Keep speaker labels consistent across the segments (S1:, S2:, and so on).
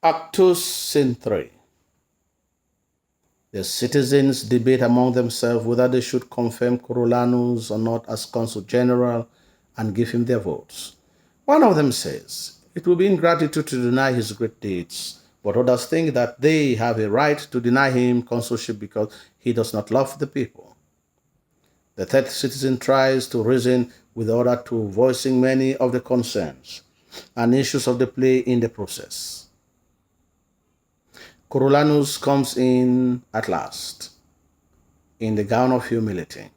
S1: Actus Scene 3. The citizens debate among themselves whether they should confirm Coriolanus or not as consul general and give him their votes. One of them says, it will be ingratitude to deny his great deeds, but others think that they have a right to deny him consulship because he does not love the people. The third citizen tries to reason with the other two, voicing many of the concerns and issues of the play in the process. Coriolanus comes in at last, in the gown of humility,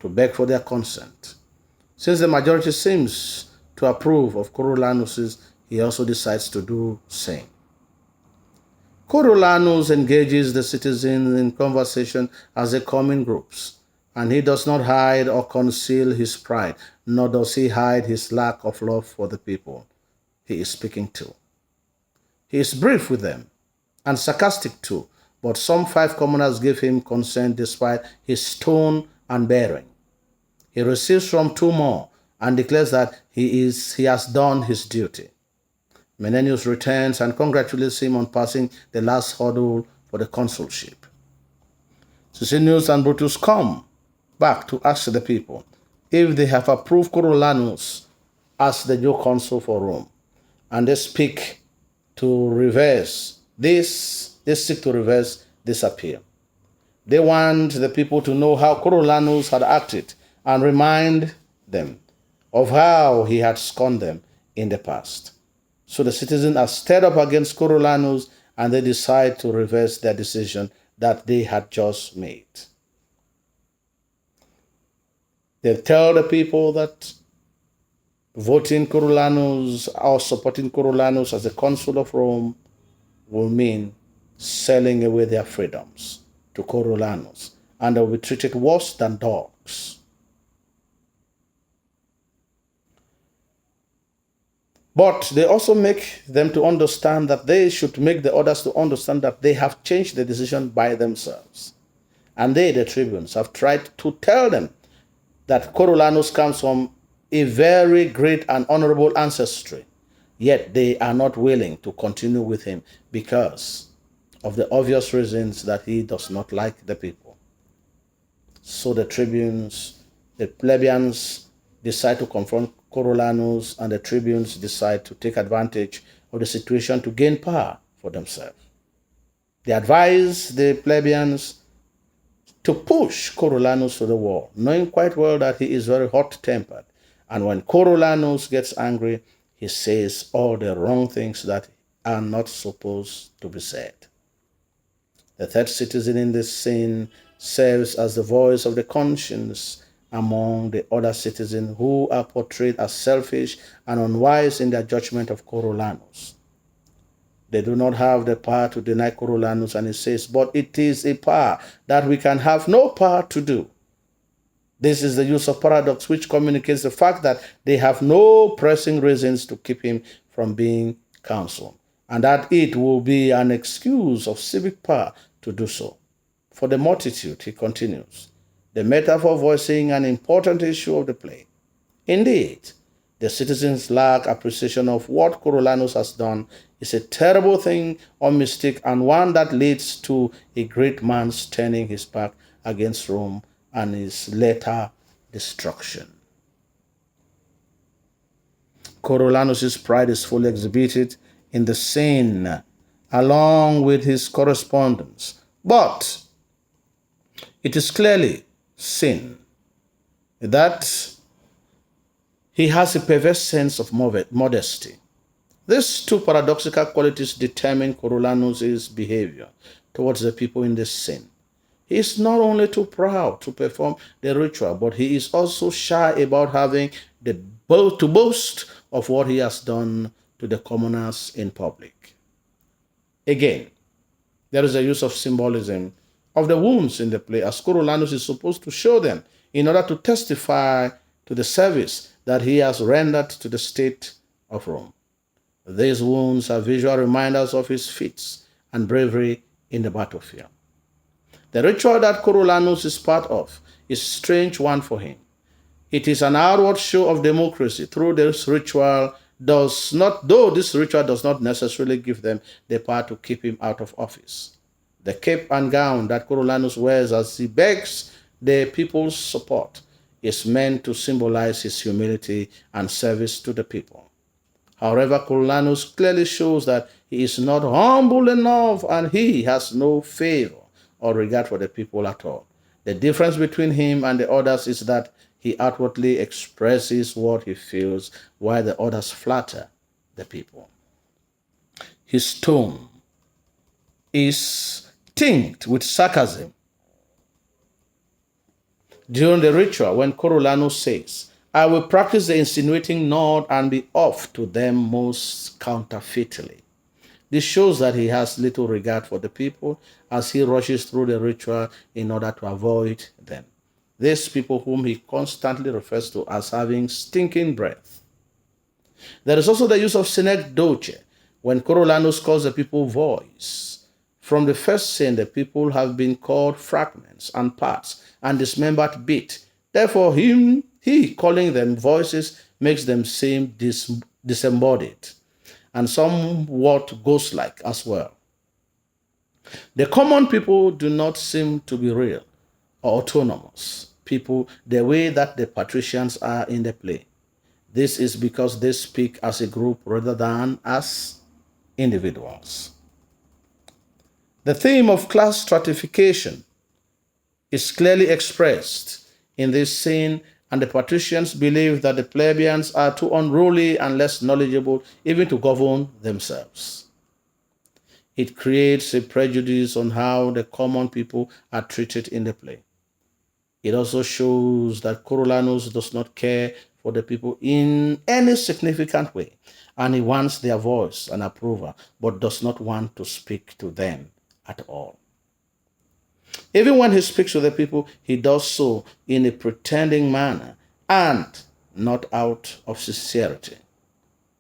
S1: to beg for their consent. Since the majority seems to approve of Coriolanus, he also decides to do the same. Coriolanus engages the citizens in conversation as they come in groups, and he does not hide or conceal his pride, nor does he hide his lack of love for the people he is speaking to. He is brief with them and sarcastic too, but some 5 commoners give him consent despite his tone and bearing. He receives from 2 more and declares that he has done his duty. Menenius returns and congratulates him on passing the last hurdle for the consulship. Sisinnius and Brutus come back to ask the people if they have approved Coriolanus as the new consul for Rome, and they seek to reverse this appeal. They want the people to know how Coriolanus had acted and remind them of how he had scorned them in the past. So the citizens are stirred up against Coriolanus, and they decide to reverse their decision that they had just made. They tell the people that voting Coriolanus or supporting Coriolanus as the consul of Rome will mean selling away their freedoms to Coriolanus, and they will be treated worse than dogs. But they also make them to understand that they should make the others to understand that they have changed the decision by themselves. And they, the tribunes, have tried to tell them that Coriolanus comes from a very great and honorable ancestry, yet they are not willing to continue with him because of the obvious reasons that he does not like the people. So the tribunes, the plebeians, decide to confront Coriolanus, and the tribunes decide to take advantage of the situation to gain power for themselves. They advise the plebeians to push Coriolanus to the wall, knowing quite well that he is very hot-tempered, and when Coriolanus gets angry, he says all the wrong things that are not supposed to be said. The third citizen in this scene serves as the voice of the conscience among the other citizens who are portrayed as selfish and unwise in their judgment of Coriolanus. They do not have the power to deny Coriolanus, and he says, but it is a power that we can have no power to do. This is the use of paradox, which communicates the fact that they have no pressing reasons to keep him from being consul, and that it will be an excuse of civic power to do so. For the multitude, he continues, the metaphor voicing an important issue of the play. Indeed, the citizens' lack appreciation of what Coriolanus has done is a terrible thing or mistake, and one that leads to a great man's turning his back against Rome and his later destruction. Coriolanus' pride is fully exhibited in the scene, along with his correspondence, but it is clearly seen that he has a perverse sense of modesty. These 2 paradoxical qualities determine Coriolanus' behavior towards the people in this scene. He is not only too proud to perform the ritual, but he is also shy about having to boast of what he has done to the commoners in public. Again, there is a use of symbolism of the wounds in the play, as Coriolanus is supposed to show them in order to testify to the service that he has rendered to the state of Rome. These wounds are visual reminders of his feats and bravery in the battlefield. The ritual that Coriolanus is part of is a strange one for him. It is an outward show of democracy. Through this ritual, though this ritual does not necessarily give them the power to keep him out of office. The cape and gown that Coriolanus wears as he begs the people's support is meant to symbolize his humility and service to the people. However, Coriolanus clearly shows that he is not humble enough and he has no favor or regard for the people at all. The difference between him and the others is that he outwardly expresses what he feels while the others flatter the people. His tone is tinged with sarcasm. During the ritual, when Coriolanus says, I will practice the insinuating nod and be off to them most counterfeitly. This shows that he has little regard for the people as he rushes through the ritual in order to avoid them. These people whom he constantly refers to as having stinking breath. There is also the use of synecdoche when Coriolanus calls the people voice. From the first scene, the people have been called fragments and parts and dismembered bit. Therefore, he calling them voices makes them seem disembodied and somewhat ghost-like as well. The common people do not seem to be real or autonomous people the way that the patricians are in the play. This is because they speak as a group rather than as individuals. The theme of class stratification is clearly expressed in this scene, and the patricians believe that the plebeians are too unruly and less knowledgeable even to govern themselves. It creates a prejudice on how the common people are treated in the play. It also shows that Coriolanus does not care for the people in any significant way, and he wants their voice and approval, but does not want to speak to them at all. Even when he speaks to the people, he does so in a pretending manner and not out of sincerity.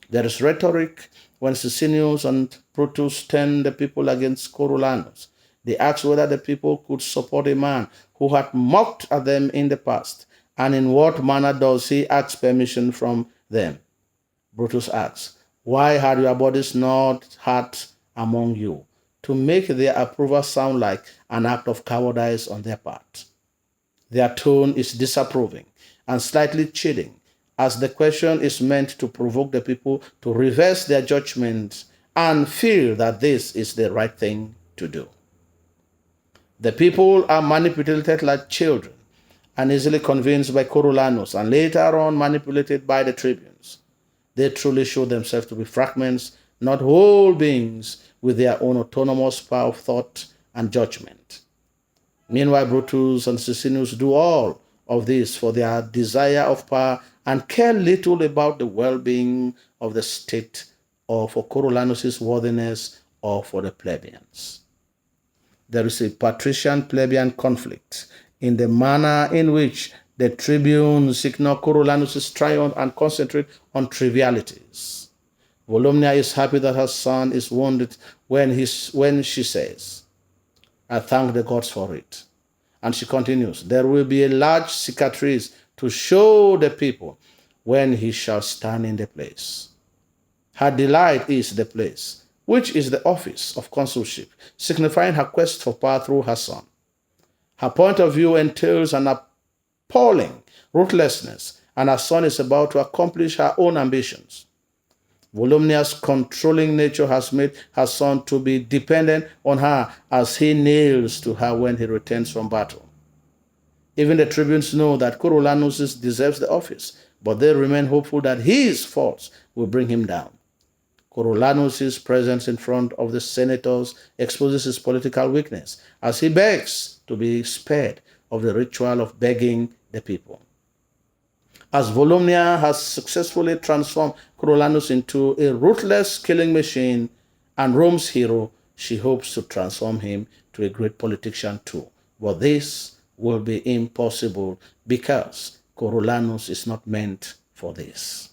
S1: There is rhetoric when Sicinius and Brutus turn the people against Coriolanus. They ask whether the people could support a man who had mocked at them in the past, and in what manner does he ask permission from them? Brutus asks, why had your bodies not hurt among you? To make their approval sound like an act of cowardice on their part. Their tone is disapproving and slightly chilling, as the question is meant to provoke the people to reverse their judgment and feel that this is the right thing to do. The people are manipulated like children and easily convinced by Coriolanus and later on manipulated by the tribunes. They truly show themselves to be fragments, not whole beings with their own autonomous power of thought and judgment. Meanwhile, Brutus and Sicinius do all of this for their desire of power and care little about the well-being of the state or for Coriolanus' worthiness or for the plebeians. There is a patrician-plebeian conflict in the manner in which the tribunes ignore Coriolanus' triumph and concentrate on trivialities. Volumnia is happy that her son is wounded when she says, I thank the gods for it. And she continues, there will be a large cicatrice to show the people when he shall stand in the place. Her delight is the place, which is the office of consulship, signifying her quest for power through her son. Her point of view entails an appalling ruthlessness, and her son is about to accomplish her own ambitions. Volumnia's controlling nature has made her son to be dependent on her as he kneels to her when he returns from battle. Even the tribunes know that Coriolanus deserves the office, but they remain hopeful that his faults will bring him down. Coriolanus' presence in front of the senators exposes his political weakness as he begs to be spared of the ritual of begging the people. As Volumnia has successfully transformed Coriolanus into a ruthless killing machine and Rome's hero, she hopes to transform him to a great politician too. But this will be impossible because Coriolanus is not meant for this.